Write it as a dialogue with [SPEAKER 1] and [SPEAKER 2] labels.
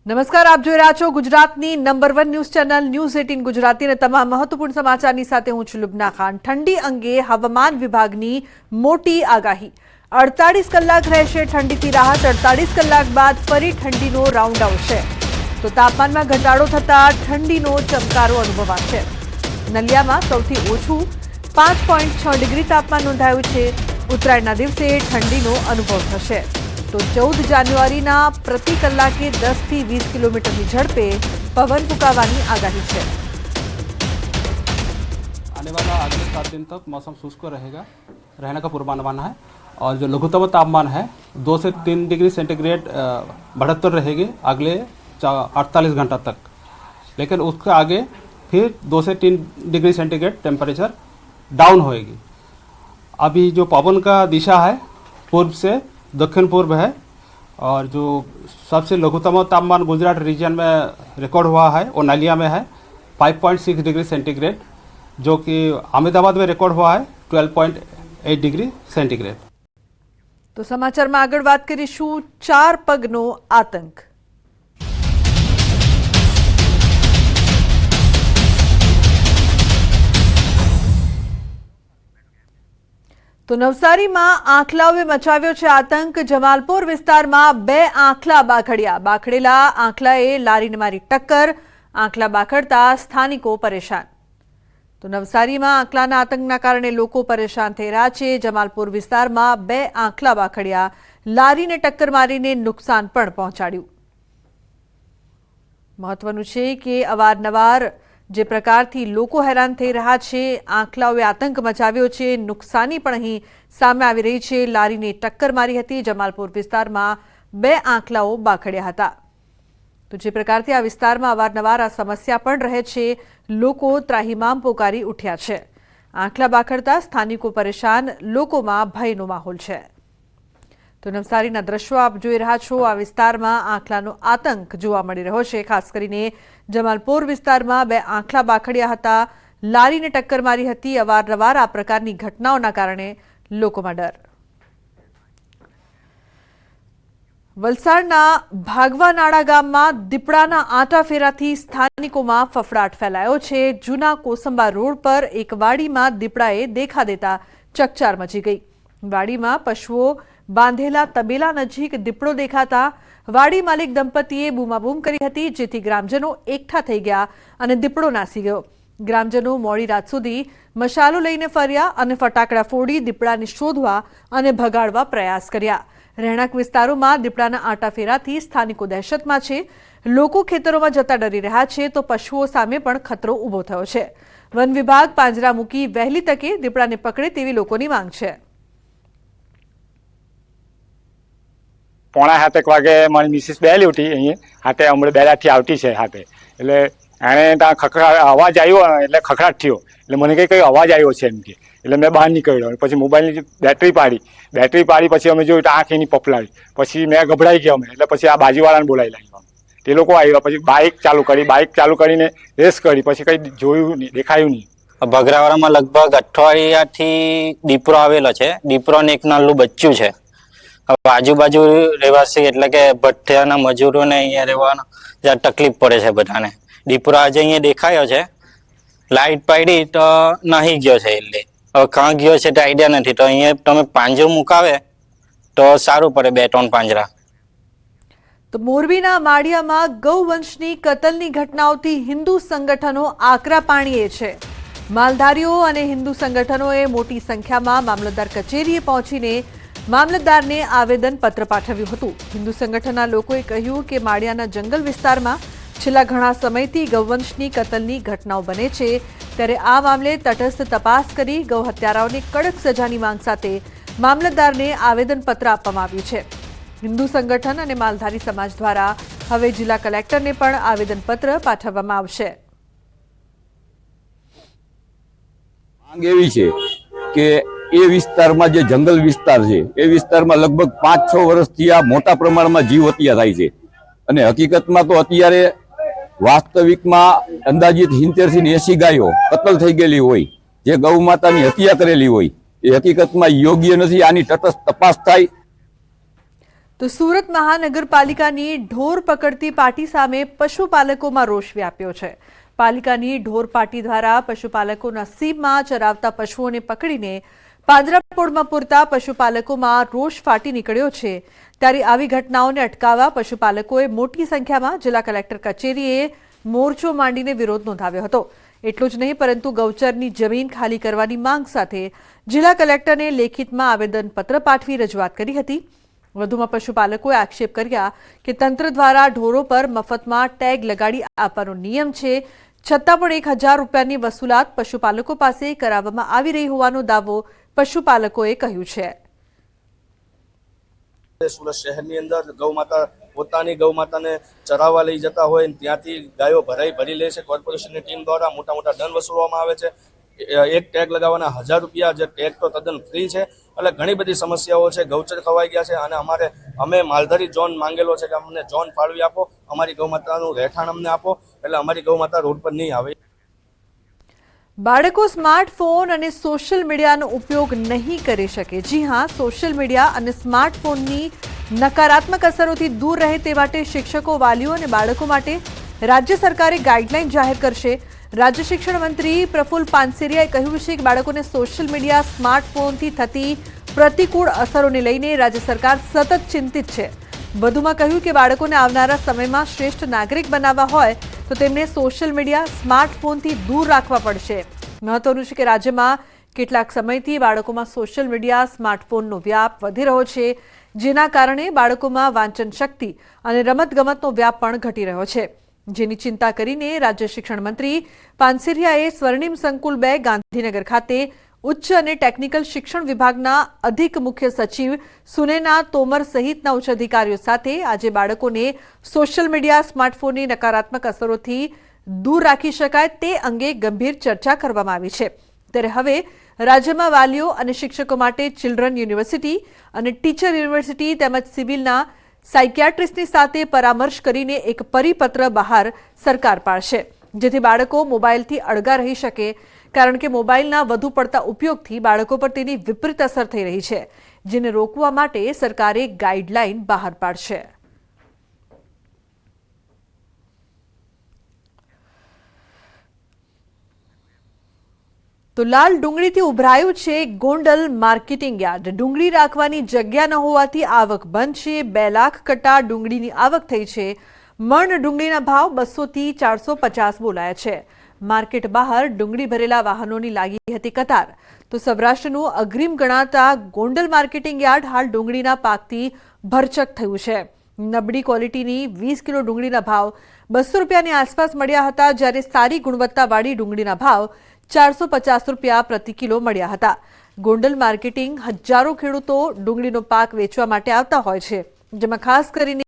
[SPEAKER 1] નમસ્કાર, આપ જોઈ રહ્યા છો ગુજરાતની number 1 news channel news 18 Gujarati અને તમામ મહત્વપૂર્ણ સમાચારની સાથે હું છું લુબના ખાન। ઠંડી અંગે હવામાન વિભાગની મોટી આગાહી। 48 કલાક રહેશે ઠંડીથી રાહત। 48 કલાક બાદ ફરી ઠંડીનો રાઉન્ડ આવશે તો તાપમાનમાં ઘટાડો થતા ઠંડીનો ચમકારો અનુભવાશે। નલિયામાં સૌથી ઓછું 5.6 ડિગ્રી તાપમાન નોંધાયું છે। ઉત્તરાયણના દિવસે ઠંડીનો અનુભવ થશે तो 14 જાન્યુઆરીના प्रति कलाके 10 થી 20 કિલોમીટરની ઝડપે પવન ફૂંકાવાની આગાહી છે।
[SPEAKER 2] आने वाला अगले 7 दिन तक मौसम शुष्क रहेगा, रहने का पूर्वानुमान है। और जो लघुत्तम तापमान है 2 से 3 डिग्री सेंटीग्रेड बढ़ोत्तर रहेगी अगले 48 घंटा तक, लेकिन उसके आगे फिर 2 से 3 डिग्री सेंटीग्रेड टेम्परेचर डाउन होएगी। अभी जो पवन का दिशा है पूर्व से दक्षिण पूर्व है, और जो सबसे लघुत्तम तापमान गुजरात रीजन में रिकॉर्ड हुआ है वो नलिया में है 5.6 डिग्री सेंटीग्रेड, जो कि अहमदाबाद में रिकॉर्ड हुआ है 12.8 डिग्री सेंटीग्रेड।
[SPEAKER 1] तो समाचार में आगळ बात करीशुं 4 पगनो आतंक। तो नवसारी में आंखलाओए मचाव्यो छे आतंक। जमालपुर विस्तार में 2 आंखला बाखड्या। बाखडेला आंखलाए लारीने मारी टक्कर। आंखला बाखड़ता स्थानिको परेशान। तो नवसारी में आंखलाना आतंकना कारणे लोको परेशान थई रह्या छे। जमालपुर विस्तार में 2 आंखला बाखड्या। लारीने टक्कर मारीने नुकसान पण पहोंचाड्युं। महत्वनुं छे के अवारनवार जे प्रकारथी लोको हैरान थई रह्या छे, आंखलाओए आतंक मचाव्यो छे, नुकसानी पण અહીં સામે આવી રહી છે। લારીને ટક્કર મારી હતી। જમાલપુર વિસ્તારમાં 2 આંખલાઓ બાખડ્યા હતા। તો જે પ્રકારથી આ વિસ્તારમાં અવારનવાર આ સમસ્યા પણ રહે છે, લોકો ત્રાહિમામ પોકારી ઉઠ્યા છે। આંખલા બાખડતા સ્થાનિકો પરેશાન, લોકોમાં ભયનો માહોલ છે। તો નવસારીના દ્રશ્યો આપ જોઈ રહ્યા છો। આ વિસ્તારમાં આંખલાનો આતંક જોવા મળી રહ્યો છે। ખાસ કરીને જમાલપુર વિસ્તારમાં 2 આંખલા બાખડ્યા હતા, લારીને ટક્કર મારી હતી। અવારનવાર આ પ્રકારની ઘટનાઓના કારણે લોકોમાં ડર। વલસાડના ભાગવાનાળા ગામમાં દીપડાના આંટાફેરાથી સ્થાનિકોમાં ફફડાટ ફેલાયો છે। જૂના કોસંબા રોડ પર એક વાડીમાં દીપડાએ દેખા દેતા ચકચાર મચી ગઈ। વાડીમાં પશુઓ બાંધેલા તબેલા નજીક દીપડો દેખાતા વાડી માલિક દંપતીએ બૂમાબૂમ કરી હતી, જેથી ગ્રામજનો એકઠા થઈ ગયા અને દીપડો નાસી ગયો। ગ્રામજનો મોડી રાત સુધી મશાલો લઈને ફર્યા અને ફટાકડા ફોડી દીપડાને શોધવા અને ભગાડવા પ્રયાસ કર્યા। રહેણાંક વિસ્તારોમાં દીપડાના આંટાફેરાથી સ્થાનિકો દહેશતમાં છે। લોકો ખેતરોમાં જતા ડરી રહ્યા છે તો પશુઓ સામે પણ ખતરો ઊભો થયો છે। વન વિભાગ પાંજરા મૂકી વહેલી તકે દીપડાને પકડે તેવી લોકોની માંગ છે।
[SPEAKER 3] 7:30 વાગે મારી મિસિસ બેલી ઉઠી અહીં હાથે હમણાં બેલાથી આવતી છે હાથે, એટલે એણે ત્યાં ખખડાટ અવાજ આવ્યો, એટલે ખખડાટ થયો, એટલે મને કંઈ અવાજ આવ્યો છે એમ કે, એટલે મેં બહાર નીકળ્યો। પછી મોબાઈલની બેટરી પાડી પછી અમે જોયું તો આંખ એની પપલાવી, પછી મેં ગભરાઈ ગયા અમે, એટલે પછી આ બાજુવાળાને બોલાવી લાગ્યો। તે લોકો આવ્યા, પછી બાઇક ચાલુ કરીને રેસ કરી, પછી કંઈ જોયું નહીં, દેખાયું નહીં।
[SPEAKER 4] ભગરાવાડામાં લગભગ અઠવાડિયાથી દીપરો આવેલો છે। દીપરોને એક નાનું બચ્ચું છે। આજુબાજુ રહેવાસી એટલે કે ભઠ્ઠિયાના મજૂરોને અહીંયા રહેવાનો જ્યાં તકલીફ પડે છે બધાને। દીપરો આજે અહીંયા દેખાયો છે, લાઇટ પાડી તો નાહી ગયો છે, એટલે હવે કાં ગયો છે તે આઈડિયા નથી। તો અહીંયા તમે પાંજરો મુકાવે તો સારું પડે, 2-3 પાંજરા।
[SPEAKER 1] તો મોરબીના માળિયામાં ગૌવંશની કતલની ઘટનાઓથી હિન્દુ સંગઠનો આકરા પાણીએ છે। માલધારીઓ અને હિન્દુ સંગઠનોએ મોટી સંખ્યામાં મામલતદાર કચેરીએ પહોંચીને મામલતદારને આવેદન પત્ર પાઠવ્યું હતું। હિન્દુ સંગઠનના લોકોએ કહ્યું કે માળિયાના જંગલ વિસ્તારમાં છેલ્લા ઘણા સમયથી ગૌવંશની કતલની ઘટનાઓ બને છે, ત્યારે આ મામલે તટસ્થ તપાસ કરી ગૌ હત્યારાઓને કડક સજાની માંગ સાથે મામલતદારને આવેદન પત્ર આપવામાં આવ્યું છે। હિન્દુ સંગઠન અને માલધારી સમાજ દ્વારા હવે જિલ્લા કલેક્ટરને પણ આવેદન પત્ર પાઠવવામાં આવશે।
[SPEAKER 5] માંગ એવી છે કે એ વિસ્તારમાં જે જંગલ વિસ્તાર છે એ વિસ્તારમાં લગભગ 5-6 વર્ષથી આ મોટા પ્રમાણમાં જીવ હત્યા થાય છે, અને હકીકતમાં તો અત્યારે વાસ્તવિકમાં અંદાજિત 70 થી 80 ગાયો કતલ થઈ ગયેલી હોય, જે ગૌ માતાની હત્યા કરેલી હોય, એ હકીકતમાં યોગ્ય નથી। આની તટસ્થ તપાસ થાય।
[SPEAKER 1] તો સુરત મહાનગરપાલિકાની ઢોર પકડતી પાર્ટી સામે પશુપાલકોમાં રોષ વ્યાપ્યો છે। પાલિકાની ઢોર પાર્ટી દ્વારા પશુપાલકોના સીમમાં ચરાવતા પશુઓને પકડીને પાંજરાપોળમાં પૂરતા પશુપાલકોમાં રોષ ફાટી નીકળ્યો છે। ત્યારે આવી ઘટનાઓને અટકાવવા પશુપાલકોએ મોટી સંખ્યામાં જિલ્લા કલેક્ટર કચેરીએ મોરચો માંડીને વિરોધ નોંધાવ્યો હતો। એટલું જ નહીં પરંતુ ગૌચરની જમીન ખાલી કરવાની માંગ સાથે જિલ્લા કલેક્ટરને લેખિતમાં આવેદનપત્ર પાઠવી રજૂઆત કરી હતી। વધુમાં પશુપાલકોએ આક્ષેપ કર્યા કે તંત્ર દ્વારા ઢોરો પર મફતમાં ટેગ લગાડી આપવાનો નિયમ છે, છતાં પણ 1000 રૂપિયાની વસૂલાત પશુપાલકો પાસે કરાવવામાં આવી રહી હોવાનો દાવો પશુપાલકોએ કર્યું છે।
[SPEAKER 6] સુરત શહેરની અંદર ગૌમાતા પોતાની ગૌમાતાને ચરાવવા લઈ જતા હોય ત્યાંથી ગાયો ભરી લે છે। કોર્પોરેશનની ટીમ દ્વારા મોટા મોટા દંડ વસૂલવામાં આવે છે। એક ટેગ લગાવવાના 1000 રૂપિયા, જે ટેગ તો તદ્દન ફ્રી છે। એટલે ઘણી બધી સમસ્યાઓ છે। ગૌચર ખવાઈ ગયા છે અને અમે માલધારી ઝોન માંગેલો છે કે અમને ઝોન ફાળવી આપો, અમારી ગૌમાતાનું રહેઠાણ અમને આપો, એટલે અમારી ગૌમાતા રોડ પર નહીં આવે।
[SPEAKER 1] બાળકો સ્માર્ટફોન અને સોશિયલ મીડિયાનો ઉપયોગ નહીં કરી શકે। જી હા, સોશિયલ મીડિયા અને સ્માર્ટફોનની નકારાત્મક અસરોથી દૂર રહે તે માટે શિક્ષકો, વાલીઓ અને બાળકો માટે રાજ્ય સરકારે ગાઈડલાઈન જાહેર કરશે। રાજ્ય શિક્ષણ મંત્રી પ્રફુલ્લ પાનસેરિયાએ કહ્યું છે કે બાળકોને સોશિયલ મીડિયા, સ્માર્ટફોનથી થતી પ્રતિકૂળ અસરોને લઈને રાજ્ય સરકાર સતત ચિંતિત છે। વધુમાં કહ્યું કે બાળકોને આવનારા સમયમાં શ્રેષ્ઠ નાગરિક બનાવવા હોય તો તેમને સોશિયલ મીડિયા, સ્માર્ટફોનથી દૂર રાખવા પડશે। મહત્વનું છે કે રાજ્યમાં કેટલાક સમયથી બાળકોમાં સોશિયલ મીડિયા, સ્માર્ટફોનનો વ્યાપ વધી રહ્યો છે, જેના કારણે બાળકોમાં વાંચન શક્તિ અને રમતગમતનો વ્યાપ પણ ઘટી રહ્યો છે, જેની ચિંતા કરીને રાજ્ય શિક્ષણ મંત્રી પાનસેરિયાએ સ્વર્ણિમ સંકુલ 2 ગાંધીનગર ખાતે ઉચ્ચ અને ટેકનિકલ શિક્ષણ વિભાગના અધિક મુખ્ય સચિવ સુનૈના તોમર સહિતના ઉચ્ચ અધિકારીઓ સાથે આજે બાળકોને સોશિયલ મીડિયા, સ્માર્ટફોનની નકારાત્મક અસરોથી દૂર રાખી શકાય તે અંગે ગંભીર ચર્ચા કરવામાં આવી છે। ત્યારે હવે રાજ્યમાં વાલીઓ અને શિક્ષકો માટે ચિલ્ડ્રન યુનિવર્સિટી અને ટીચર યુનિવર્સિટી તેમજ સિવિલના સાયકિયાટ્રિસ્ટની સાથે પરામર્શ કરીને એક પરિપત્ર બહાર સરકાર પાડશે, જેથી બાળકો મોબાઈલથી અળગા રહી શકે। કારણ કે મોબાઈલના વધુ પડતા ઉપયોગથી બાળકો પર તેની વિપરીત અસર થઈ રહી છે, જેને રોકવા માટે સરકારે ગાઈડલાઈન બહાર પાડશે। તો લાલ ડુંગળીથી ઉભરાયું છે ગોંડલ માર્કેટિંગ યાર્ડ। ડુંગળી રાખવાની જગ્યા ન હોવાથી આવક બંધ છે। 2 લાખ કટ્ટા ડુંગળીની આવક થઈ છે। મણ ડુંગળીના ભાવ 200 થી 450 બોલાયા છે। માર્કેટ બહાર ડુંગળી ભરેલા વાહનોની લાગી હતી કતાર। તો સૌરાષ્ટ્રનું અગ્રીમ ગણાતા ગોંડલ માર્કેટિંગ યાર્ડ હાલ ડુંગળીના પાકથી ભરચક થયું છે। નબળી ક્વોલિટીની 20 કિલો ડુંગળીના ભાવ 200 રૂપિયાની આસપાસ મળ્યા હતા, જ્યારે સારી ગુણવત્તાવાળી ડુંગળીના ભાવ 450 રૂપિયા પ્રતિ કિલો મળ્યા હતા। ગોંડલ માર્કેટિંગ હજારો ખેડૂતો ડુંગળીનો પાક વેચવા માટે આવતા હોય છે, જેમાં ખાસ કરીને